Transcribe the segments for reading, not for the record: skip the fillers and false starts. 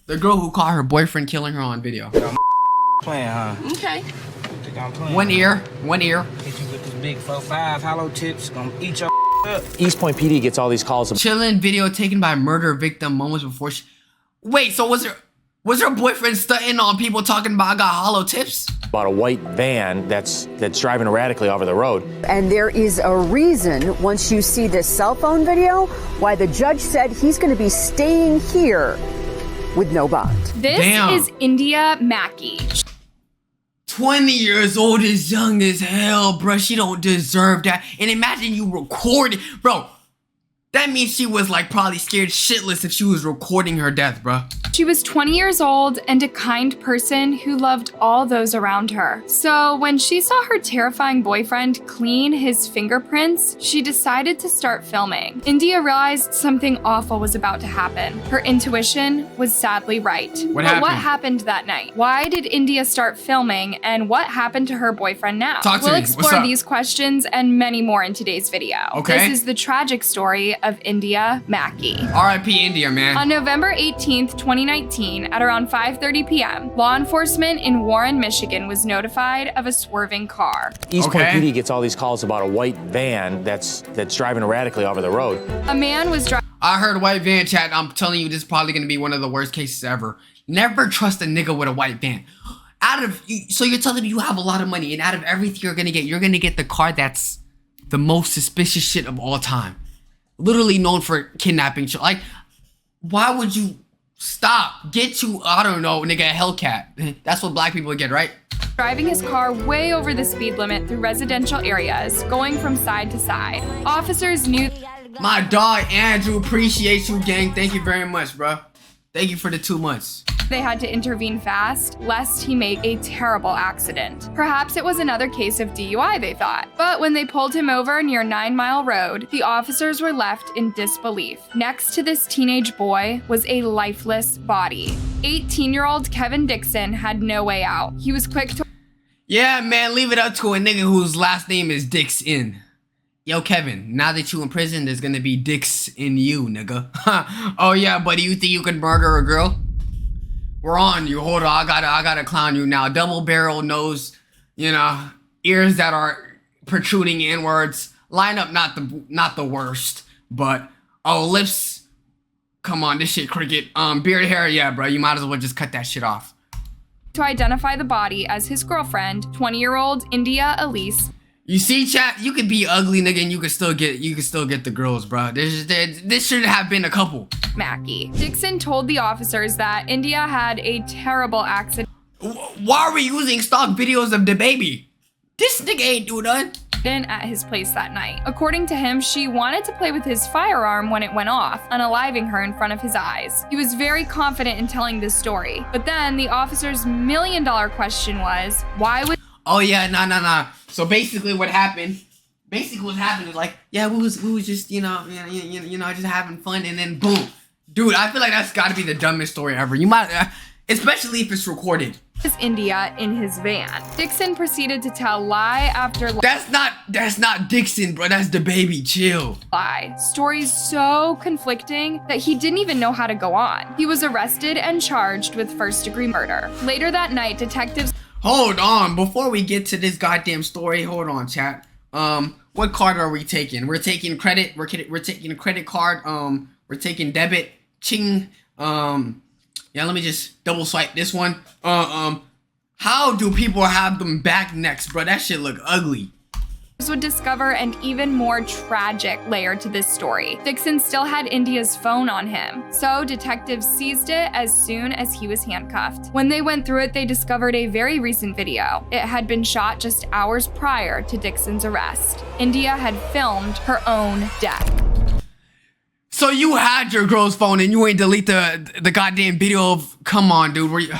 The girl who caught her boyfriend killing her on video. Playing, huh? Okay. Think I'm playing? One ear, one ear. Hit you with this big 4-5 hollow tips. Gonna eat your up. East Point PD gets all these calls. Chilling video taken by murder victim moments before she... Wait, so was her boyfriend stunting on people talking about I got hollow tips? About a white van that's driving erratically over the road. And there is a reason, once you see this cell phone video, why the judge said he's going to be staying here with no bond. This is India Mackey. 20 years old is young as hell, bro. She don't deserve that. And imagine you record it. Bro, that means she was like probably scared shitless if she was recording her death, bro. She was 20 years old and a kind person who loved all those around her. So when she saw her terrifying boyfriend clean his fingerprints, she decided to start filming. India realized something awful was about to happen. Her intuition was sadly right. What happened that night? Why did India start filming, and what happened to her boyfriend now? We'll explore these questions and many more in today's video. Okay. This is the tragic story of India Mackey. R.I.P. India, man. On November 18th, 2019, at around 5:30 p.m., law enforcement in Warren, Michigan was notified of a swerving car. East Point PD gets all these calls about a white van that's driving erratically over the road. A man was driving. I heard white van, chat. I'm telling you, this is probably gonna be one of the worst cases ever. Never trust a nigga with a white van. So you're telling me you have a lot of money, and out of everything you're gonna get the car that's the most suspicious shit of all time. Literally known for kidnapping. Like, why would you stop? Get you, I don't know, nigga, a Hellcat. That's what black people get, right? Driving his car way over the speed limit through residential areas, going from side to side. Officers knew. My dog, Andrew, appreciate you, gang. Thank you very much, bro. Thank you for the 2 months. They had to intervene fast, lest he make a terrible accident. Perhaps it was another case of DUI, they thought. But when they pulled him over near 9 Mile Road, the officers were left in disbelief. Next to this teenage boy was a lifeless body. 18-year-old Kevin Dixon had no way out. He was quick to... Yeah, man, leave it up to a nigga whose last name is Dixon. Yo, Kevin, now that you in prison, there's gonna be dicks in you, nigga. Oh yeah, buddy, you think you can murder a girl? We're on you. Hold on, I gotta clown you now. Double barrel nose, you know, ears that are protruding inwards. Lineup not the worst, but lips. Come on, this shit cricket. Beard hair, yeah, bro. You might as well just cut that shit off. To identify the body as his girlfriend, 20-year-old India Elise. You see, chat, you could be ugly, nigga, and you could still get the girls, bro. This should have been a couple. Mackey. Dixon told the officers that India had a terrible accident. Why are we using stock videos of the baby? This nigga ain't do nothing. At his place that night. According to him, she wanted to play with his firearm when it went off, unaliving her in front of his eyes. He was very confident in telling this story. But then the officer's million-dollar question was, why would... Oh yeah, nah. So basically what happened is like, yeah, we was just, you know, just having fun, and then boom. Dude, I feel like that's gotta be the dumbest story ever. You might, especially if it's recorded. Is India in his van. Dixon proceeded to tell lie after lie. That's not Dixon, bro. That's the baby. Chill. Lie. Stories so conflicting that he didn't even know how to go on. He was arrested and charged with first-degree murder. Later that night, detectives... Hold on, before we get to this goddamn story, hold on, chat. What card are we taking? We're taking credit. We're taking a credit card. We're taking debit. Ching. Yeah, let me just double swipe this one. How do people have them back necks, bro? That shit look ugly. Would discover an even more tragic layer to this story. Dixon still had India's phone on him, so detectives seized it as soon as he was handcuffed. When they went through it, they discovered a very recent video. It had been shot just hours prior to Dixon's arrest. India had filmed her own death. So you had your girl's phone and you ain't delete the goddamn video of... Come on, dude. Were you...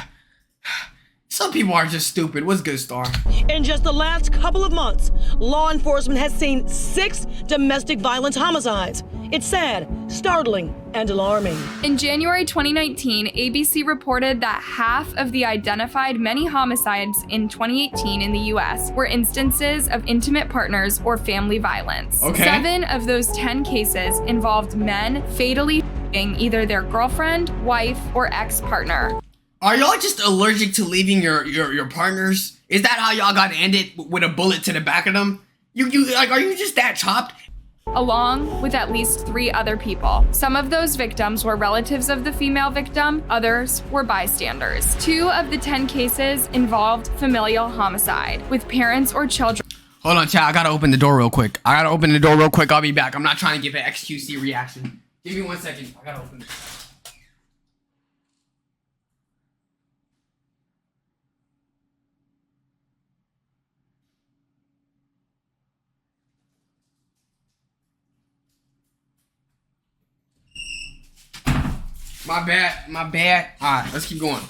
Some people are just stupid. What's good, Star? In just the last couple of months, law enforcement has seen 6 domestic violence homicides. It's sad, startling, and alarming. In January 2019, ABC reported that half of the identified many homicides in 2018 in the US were instances of intimate partners or family violence. Okay. 7 of those 10 cases involved men fatally either their girlfriend, wife, or ex-partner. Are y'all just allergic to leaving your partners? Is that how y'all got ended with a bullet to the back of them? You like, are you just that chopped? Along with at least 3 other people. Some of those victims were relatives of the female victim, others were bystanders. 2 of the 10 cases involved familial homicide, with parents or children. Hold on, chat. I gotta open the door real quick. I'll be back. I'm not trying to give an XQC reaction. Give me 1 second. I gotta open it. My bad. Alright, let's keep going.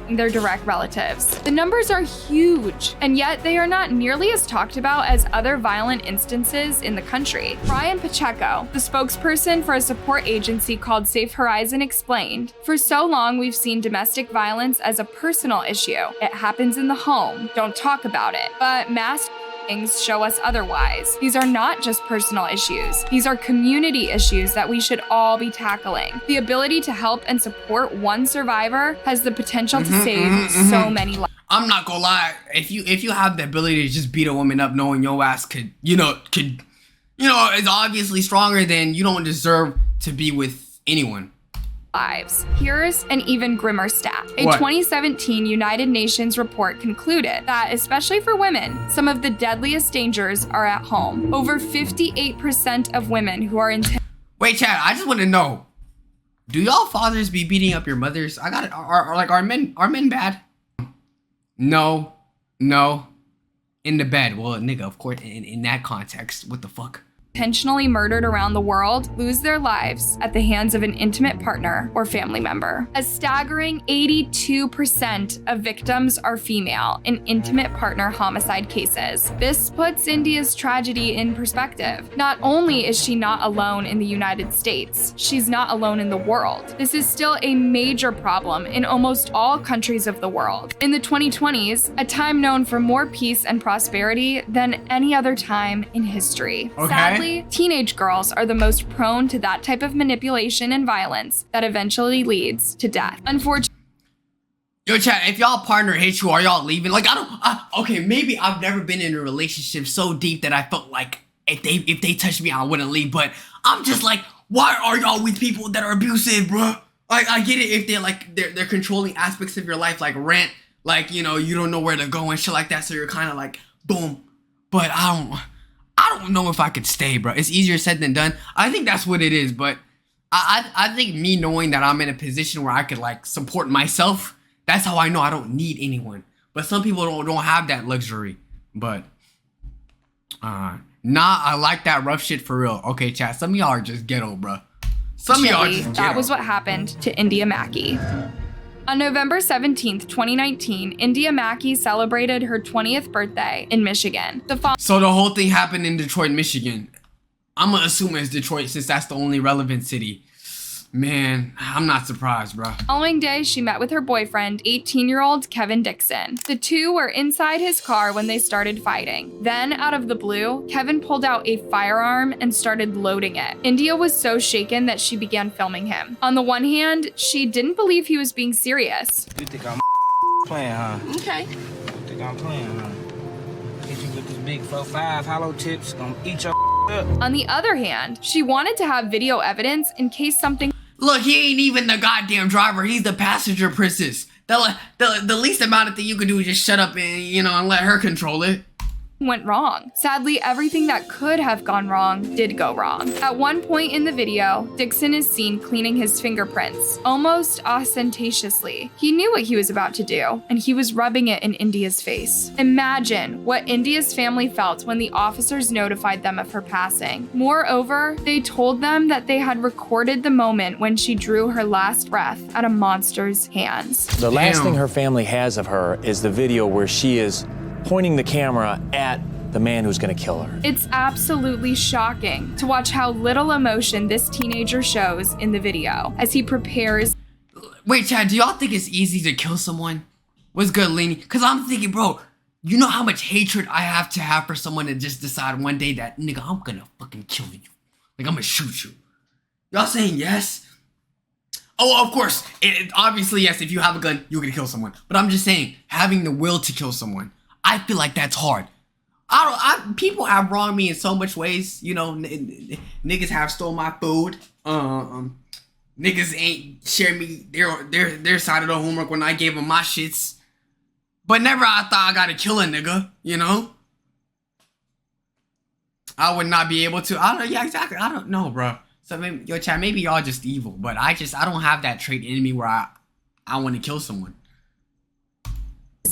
Their direct relatives. The numbers are huge, and yet they are not nearly as talked about as other violent instances in the country. Brian Pacheco, the spokesperson for a support agency called Safe Horizon, explained, "For so long we've seen domestic violence as a personal issue. It happens in the home. Don't talk about it. But mass things show us otherwise. These are not just personal issues. These are community issues that we should all be tackling. The ability to help and support one survivor has the potential to save so many lives." I'm not gonna lie. If you have the ability to just beat a woman up, knowing your ass could is obviously stronger, then you don't deserve to be with anyone. Lives. Here's an even grimmer stat. A What? 2017 United Nations report concluded that, especially for women, some of the deadliest dangers are at home. Over 58% of women who are in Wait, Chad. I just want to know: do y'all fathers be beating up your mothers? I got it. Are men bad? No. In the bed. Well, nigga, of course. In that context, what the fuck? intentionally murdered around the world lose their lives at the hands of an intimate partner or family member. A staggering 82% of victims are female in intimate partner homicide cases. This puts India's tragedy in perspective. Not only is she not alone in the United States, she's not alone in the world. This is still a major problem in almost all countries of the world. In the 2020s, a time known for more peace and prosperity than any other time in history. Okay. Sadly, teenage girls are the most prone to that type of manipulation and violence that eventually leads to death. Unfortunately, Yo, chat, if y'all partner hits you, are y'all leaving? Like, okay, maybe I've never been in a relationship so deep that I felt like if they touched me, I wouldn't leave. But I'm just like, why are y'all with people that are abusive, bruh? Like, I get it if they're like, they're controlling aspects of your life, like rent, like, you know, you don't know where to go and shit like that. So you're kind of like, boom. But I don't know if I could stay, bro. It's easier said than done. I think that's what it is. But I think me knowing that I'm in a position where I could like support myself, that's how I know I don't need anyone. But some people don't have that luxury. But nah, I like that rough shit for real. Okay, chat. Some of y'all are just ghetto, bro. Some of y'all are just ghetto. that was what happened to India Mackey. On November 17th, 2019, India Mackey celebrated her 20th birthday in Michigan. So the whole thing happened in Detroit, Michigan. I'm gonna assume it's Detroit since that's the only relevant city. Man, I'm not surprised, bro. Following day, she met with her boyfriend, 18-year-old Kevin Dixon. The two were inside his car when they started fighting. Then, out of the blue, Kevin pulled out a firearm and started loading it. India was so shaken that she began filming him. On the one hand, she didn't believe he was being serious. You think I'm playing, huh? Okay. You think I'm playing, huh? Hit you with this big 4-5 hollow tips, gonna eat your up. On the other hand, she wanted to have video evidence in case something Look, he ain't even the goddamn driver. He's the passenger princess. The least amount of thing you can do is just shut up and, you know, and let her control it. went wrong. Sadly, everything that could have gone wrong did go wrong. At one point in the video, Dixon is seen cleaning his fingerprints, almost ostentatiously. He knew what he was about to do, and he was rubbing it in India's face. Imagine what India's family felt when the officers notified them of her passing. Moreover, they told them that they had recorded the moment when she drew her last breath at a monster's hands. The last Damn. thing her family has of her is the video where she is pointing the camera at the man who's gonna kill her. It's absolutely shocking to watch how little emotion this teenager shows in the video as he prepares. Wait, Chad, do y'all think it's easy to kill someone? What's good, Lenny? Because I'm thinking, bro, you know how much hatred I have to have for someone to just decide one day that, nigga, I'm gonna fucking kill you. Like, I'm gonna shoot you. Y'all saying yes? Oh, of course. Obviously, yes, if you have a gun, you can kill someone. But I'm just saying, having the will to kill someone, I feel like that's hard. People have wronged me in so much ways. You know, niggas have stole my food. Niggas ain't share me their side of the homework when I gave them my shits. But never I thought I gotta kill a nigga, you know? I would not be able to. I don't know. Yeah, exactly. I don't know, bro. So maybe, yo, chat, maybe y'all just evil, but I don't have that trait in me where I want to kill someone.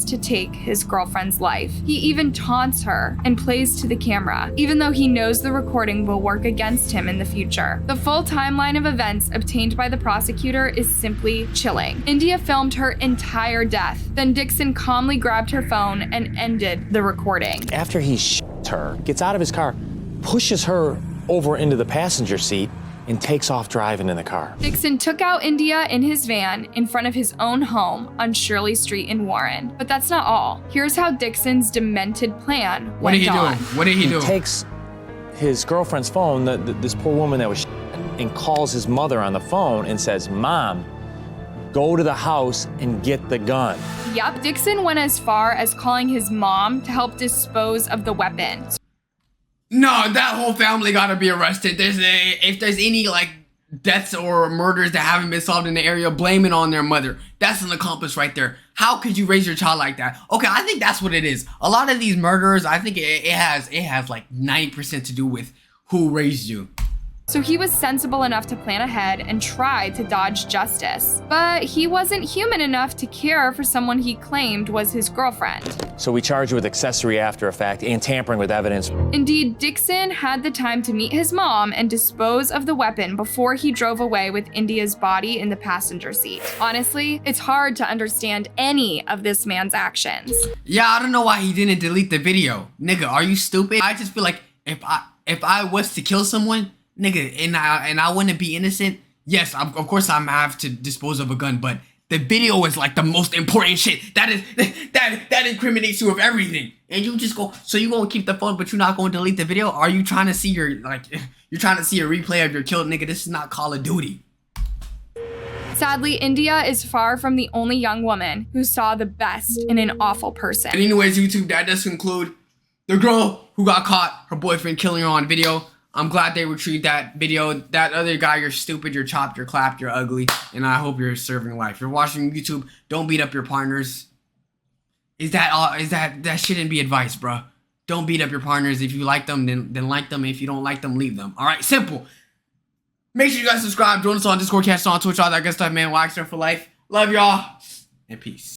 To take his girlfriend's life. He even taunts her and plays to the camera, even though he knows the recording will work against him in the future. The full timeline of events obtained by the prosecutor is simply chilling. India filmed her entire death. Then Dixon calmly grabbed her phone and ended the recording. After he shot her, gets out of his car, pushes her over into the passenger seat, and takes off driving in the car. Dixon took out India in his van in front of his own home on Shirley Street in Warren. But that's not all. Here's how Dixon's demented plan went on. What did he do? What did he do? He takes his girlfriend's phone, this poor woman that was shot, and calls his mother on the phone and says, "Mom, go to the house and get the gun." Yup, Dixon went as far as calling his mom to help dispose of the weapon. No, that whole family gotta be arrested. If there's any like deaths or murders that haven't been solved in the area, blame it on their mother. That's an accomplice right there. How could you raise your child like that? Okay, I think that's what it is. A lot of these murders, I think it has like 90% to do with who raised you. So he was sensible enough to plan ahead and try to dodge justice. But he wasn't human enough to care for someone he claimed was his girlfriend. So we charge you with accessory after effect and tampering with evidence. Indeed, Dixon had the time to meet his mom and dispose of the weapon before he drove away with India's body in the passenger seat. Honestly, it's hard to understand any of this man's actions. Yeah, I don't know why he didn't delete the video. Nigga, are you stupid? I just feel like if I was to kill someone, nigga, and I wouldn't be innocent, yes, of course I'm gonna have to dispose of a gun, but the video is like the most important shit. That incriminates you of everything. And you just go, so you gonna keep the phone, but you're not gonna delete the video? Are you trying to see you're trying to see a replay of your kill? Nigga, this is not Call of Duty. Sadly, India is far from the only young woman who saw the best in an awful person. And anyways, YouTube, that does conclude the girl who got caught, her boyfriend killing her on video. I'm glad they retrieved that video. That other guy, you're stupid, you're chopped, you're clapped, you're ugly, and I hope you're serving life. If you're watching YouTube, don't beat up your partners. That shouldn't be advice, bro. Don't beat up your partners. If you like them, then like them. If you don't like them, leave them. All right, simple. Make sure you guys subscribe. Join us on Discord, catch us on Twitch, all that good stuff, man. Waxer for life. Love y'all, and peace.